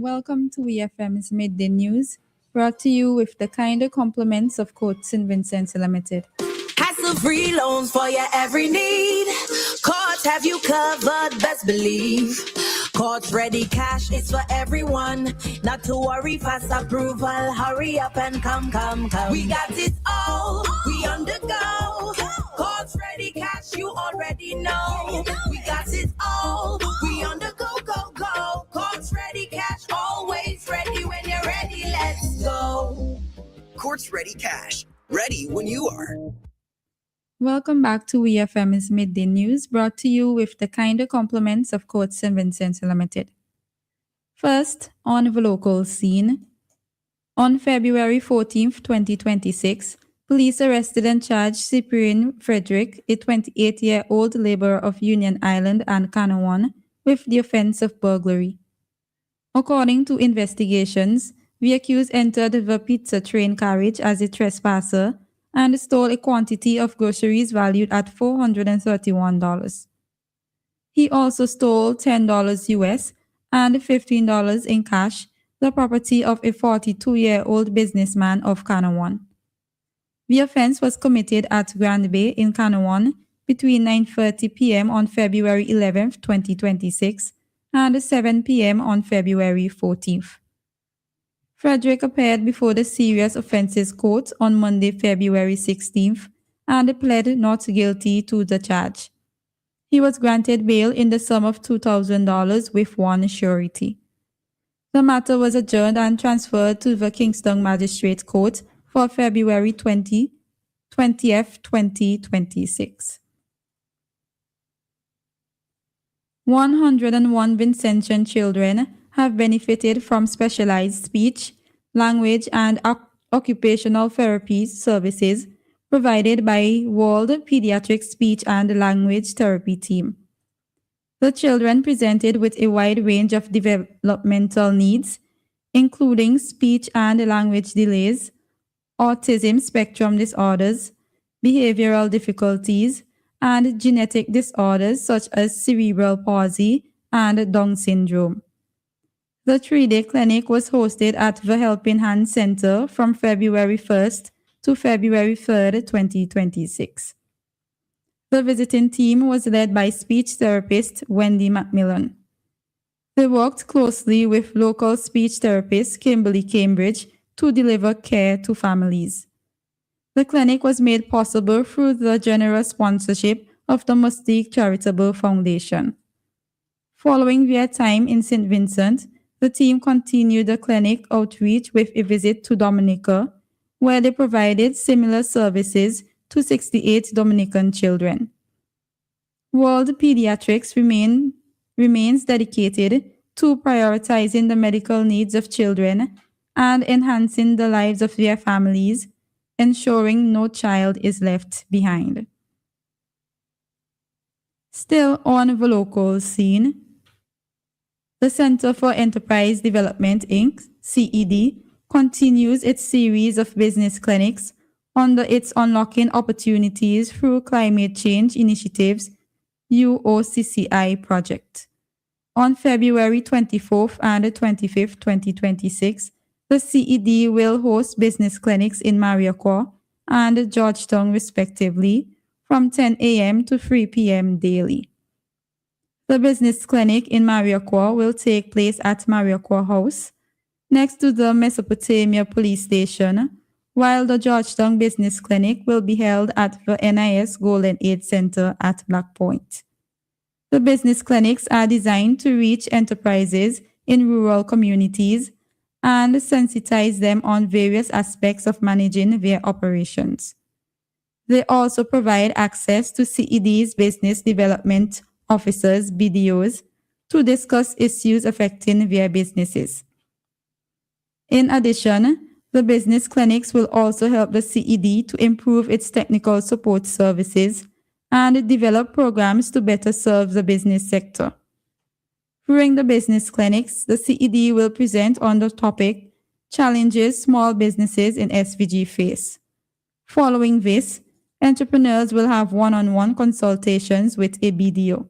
Welcome to EFM's Midday News, brought to you with the kinder compliments of Court St. Vincent Limited. Hassle-free loans for your every need. Courts have you covered, best believe. Courts Ready Cash is for everyone. Not to worry, fast approval. Hurry up and come. We got it all. We on the go. Courts Ready Cash, you already know. We got it all. We on the go. Courts Ready Cash, always ready when you're ready. Let's go. Courts Ready Cash, ready when you are. Welcome back to EFM's Midday News, brought to you with the kinder compliments of Court St. Vincent Limited. First, on the local scene. On February 14, 2026, police arrested and charged Cyprian Frederick, a 28-year-old laborer of Union Island and Canouan, with the offense of burglary. According to investigations, the accused entered the pizza train carriage as a trespasser and stole a quantity of groceries valued at $431. He also stole $10 US and $15 in cash, the property of a 42-year-old businessman of Canouan. The offense was committed at Grand Bay in Canouan between 9:30 p.m. on February 11, 2026 and 7 p.m. on February 14th. Frederick appeared before the Serious Offences Court on Monday, February 16th, and pled not guilty to the charge. He was granted bail in the sum of $2,000 with one surety. The matter was adjourned and transferred to the Kingston Magistrate Court for February 20th, 2026. 101 Vincentian children have benefited from specialized speech, language, and occupational therapy services provided by World Pediatric Speech and Language Therapy Team. The children presented with a wide range of developmental needs, including speech and language delays, autism spectrum disorders, behavioral difficulties, and genetic disorders such as cerebral palsy and Down syndrome. The 3-day clinic was hosted at the Helping Hand Center from February 1st to February 3rd, 2026. The visiting team was led by speech therapist Wendy McMillan. They worked closely with local speech therapist Kimberly Cambridge to deliver care to families. The clinic was made possible through the generous sponsorship of the Mustique Charitable Foundation. Following their time in St. Vincent, the team continued the clinic outreach with a visit to Dominica, where they provided similar services to 68 Dominican children. World Pediatrics remains dedicated to prioritizing the medical needs of children and enhancing the lives of their families, ensuring no child is left behind. Still on the local scene, the Center for Enterprise Development, Inc., CED, continues its series of business clinics under its Unlocking Opportunities Through Climate Change Initiatives UOCCI project. On February 24th and 25th, 2026, the CED will host business clinics in Mariaquah and Georgetown, respectively, from 10 a.m. to 3 p.m. daily. The business clinic in Mariaquah will take place at Mariaquah House, next to the Mesopotamia Police Station, while the Georgetown Business Clinic will be held at the NIS Golden Aid Center at Black Point. The business clinics are designed to reach enterprises in rural communities and sensitize them on various aspects of managing their operations. They also provide access to CED's business development officers, BDOs, to discuss issues affecting their businesses. In addition, the business clinics will also help the CED to improve its technical support services and develop programs to better serve the business sector. During the business clinics, the CED will present on the topic Challenges Small Businesses in SVG Face. Following this, entrepreneurs will have one-on-one consultations with a BDO.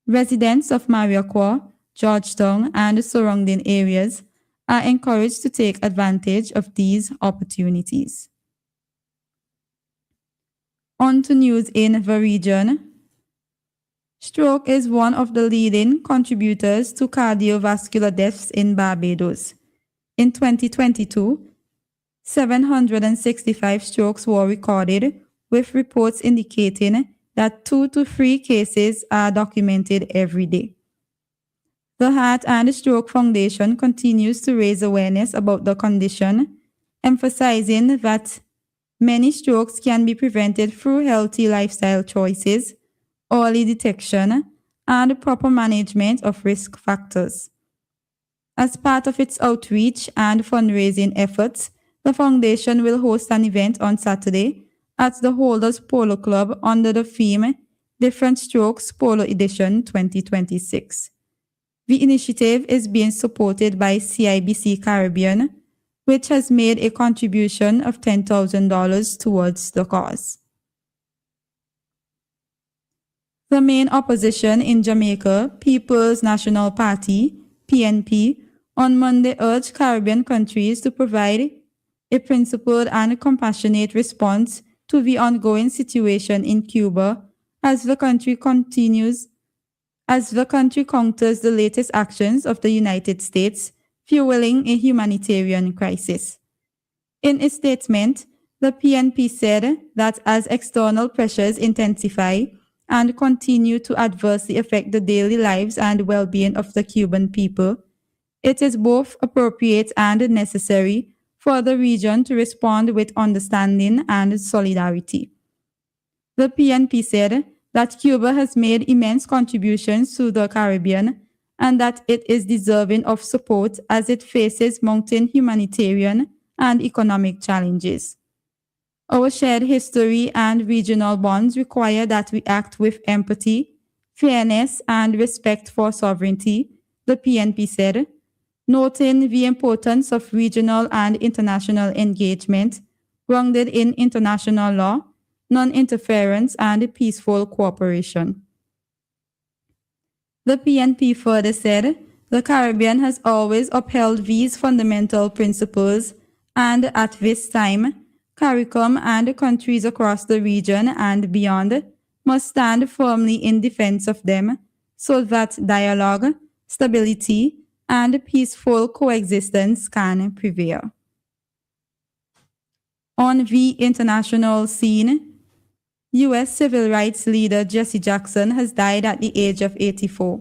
Residents of Mariaquah, Georgetown, and the surrounding areas are encouraged to take advantage of these opportunities. On to news in the region. Stroke is one of the leading contributors to cardiovascular deaths in Barbados. In 2022, 765 strokes were recorded, with reports indicating that 2 to 3 cases are documented every day. The Heart and Stroke Foundation continues to raise awareness about the condition, emphasizing that many strokes can be prevented through healthy lifestyle choices, early detection, and proper management of risk factors. As part of its outreach and fundraising efforts, the foundation will host an event on Saturday at the Holders Polo Club under the theme Different Strokes Polo Edition 2026. The initiative is being supported by CIBC Caribbean, which has made a contribution of $10,000 towards the cause. The main opposition in Jamaica, People's National Party, PNP, on Monday urged Caribbean countries to provide a principled and compassionate response to the ongoing situation in Cuba as the country counters the latest actions of the United States, fueling a humanitarian crisis. In a statement, the PNP said that as external pressures intensify and continue to adversely affect the daily lives and well-being of the Cuban people, it is both appropriate and necessary for the region to respond with understanding and solidarity. The PNP said that Cuba has made immense contributions to the Caribbean and that it is deserving of support as it faces mounting humanitarian and economic challenges. Our shared history and regional bonds require that we act with empathy, fairness, and respect for sovereignty, the PNP said, noting the importance of regional and international engagement grounded in international law, non-interference, and peaceful cooperation. The PNP further said, the Caribbean has always upheld these fundamental principles, and at this time, CARICOM and countries across the region and beyond must stand firmly in defense of them so that dialogue, stability, and peaceful coexistence can prevail. On the international scene, U.S. civil rights leader Jesse Jackson has died at the age of 84.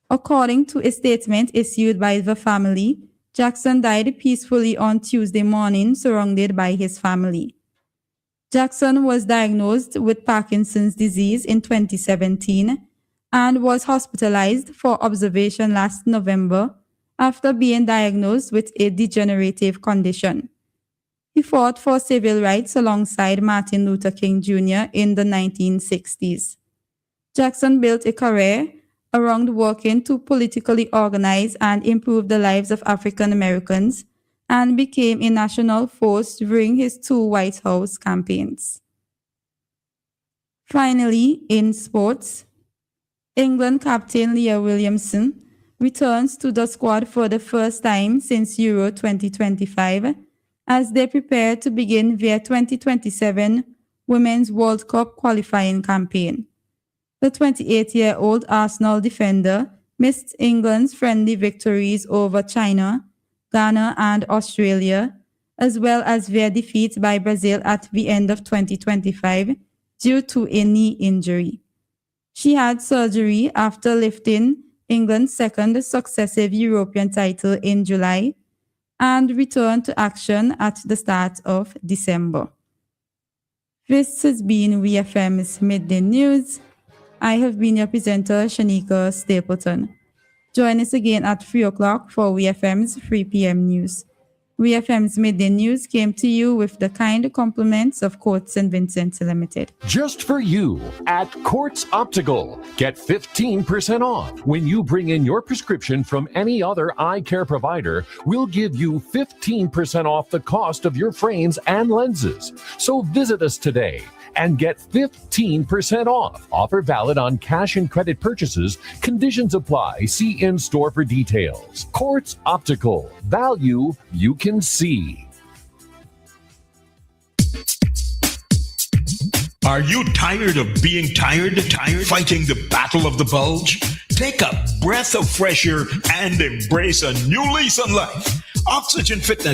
According to a statement issued by the family, Jackson died peacefully on Tuesday morning, surrounded by his family. Jackson was diagnosed with Parkinson's disease in 2017 and was hospitalized for observation last November after being diagnosed with a degenerative condition. He fought for civil rights alongside Martin Luther King Jr. in the 1960s. Jackson built a career around working to politically organize and improve the lives of African Americans and became a national force during his 2 White House campaigns. Finally, in sports, England captain Leah Williamson returns to the squad for the first time since Euro 2025 as they prepare to begin their 2027 Women's World Cup qualifying campaign. The 28-year-old Arsenal defender missed England's friendly victories over China, Ghana, and Australia, as well as their defeat by Brazil at the end of 2025 due to a knee injury. She had surgery after lifting England's second successive European title in July and returned to action at the start of December. This has been WeFM's Midday News. I have been your presenter, Shanika Stapleton. Join us again at 3 o'clock for WeFM's 3 p.m. news. WeFM's Midday News came to you with the kind compliments of Courts and Vincent Limited. Just for you at Courts Optical. Get 15% off. When you bring in your prescription from any other eye care provider, we'll give you 15% off the cost of your frames and lenses. So visit us today and get 15% off. Offer valid on cash and credit purchases. Conditions apply. See in-store for details. Quartz Optical. Value you can see. Are you tired of being tired? Fighting the battle of the bulge? Take a breath of fresh air and embrace a new lease on life. Oxygen Fitness